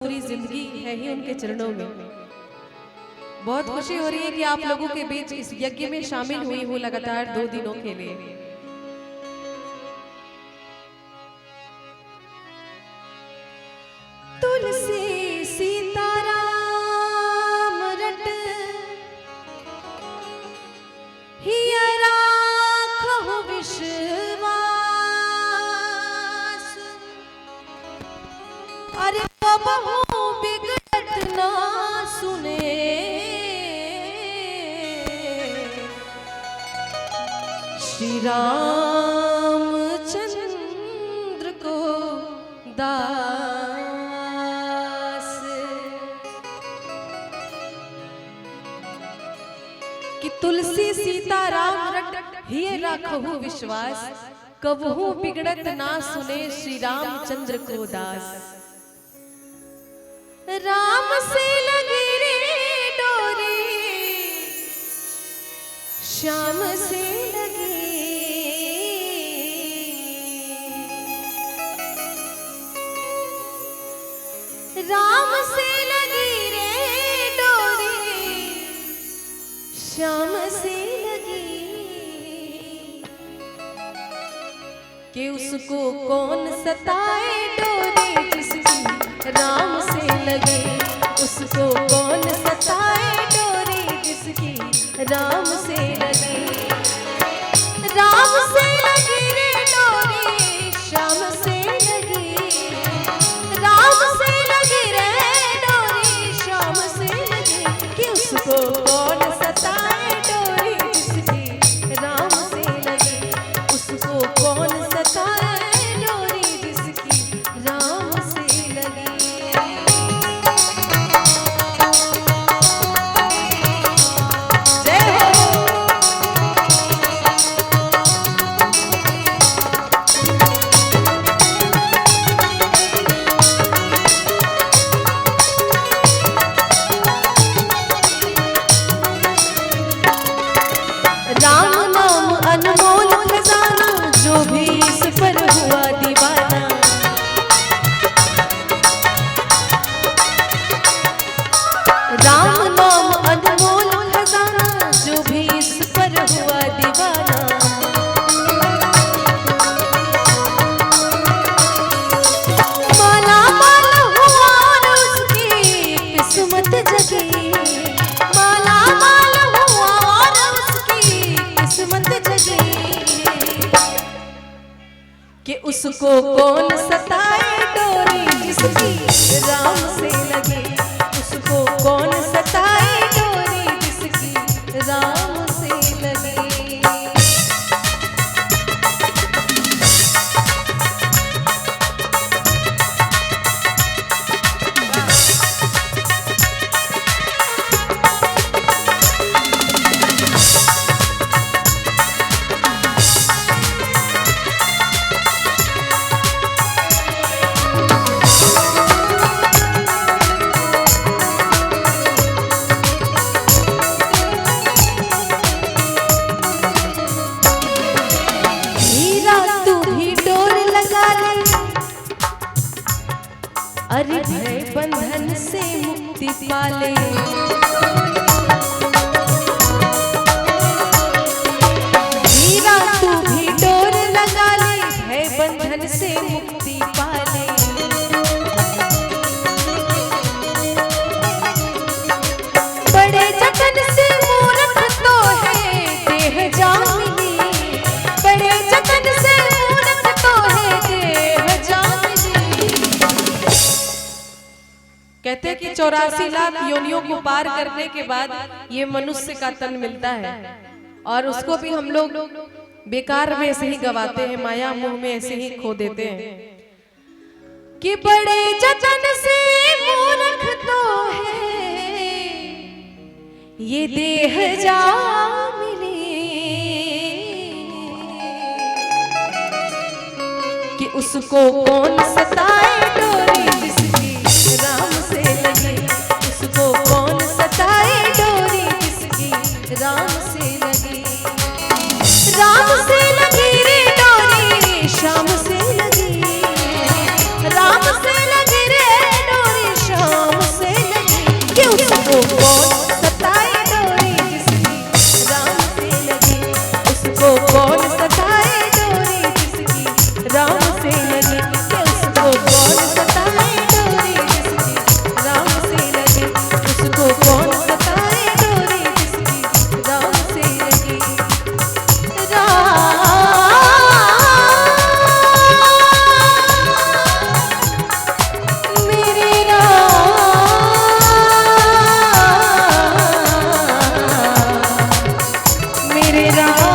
पूरी जिंदगी है ही उनके चरणों में। बहुत खुशी हो रही है कि आप लोगों के बीच इस यज्ञ में शामिल हुई हूँ लगातार 2 दिनों के लिए। तुलसी सीताराम रट हिया राखहु विश्वास, अरे कबहू बिगड़त ना सुने श्री रामचंद्र को दास। कि तुलसी सीताराम रट हिये राखहु विश्वास, कबहू बिगड़त ना सुने श्री रामचंद्र को दास। राम से लगी रे डोरी श्याम से लगी, राम से लगी रे डोरी श्याम से लगी। कि उसको कौन सताए डोरी जिसकी राम से लगे, उसको कौन सताए डोरी जिसकी राम से लगे। राम से लगी रे डोरी श्याम से लगी, राम से लगी रे डोरी श्याम से लगी। कि उसको कौन सताए डोरी जिसकी राम से लगी, उसको कौन सताए डोरी जिसकी राम से लगी। जय हो। राम नाम अनमोल खजाना, जो भी इस पर हुआ दीवाना। राम नाम अनमोल खजाना, जो भी इस पर हुआ दीवाना। माला माला हुआ और उसकी किस्मत जगी, माला माला हुआ और उसकी किस्मत जगी। कि उसको कौन सताए डोरी जिसकी राम से लगे, उसको कौन सताए डोरी जिसकी राम से लगे। अरे भय बंधन से मुक्ति पाले, हीरा तू भी डोर लगा ले, भय बंधन से मुक्ति पाले। बड़े जतन से मूर्ख तो है देह जा मिली, बड़े जतन से मूर्ख तो है देह जा मिली। कहते कि 84 लाख योनियों को पार करने के बाद ये मनुष्य का तन मिलता है, और उसको भी हम लोग बेकार में ऐसे ही गवाते हैं, माया मोह में ऐसे ही खो देते हैं। कि बड़े जतन से मूर्ख तो है ये देह जा मिली। कि उसको कौन सताए डोरी जिसकी राम से लगी, उसको कौन सताए डोरी जिसकी राम से लगी। राम से लगी रे डोरी श्याम से लगी, राम से लगी रे डोरी श्याम तेरा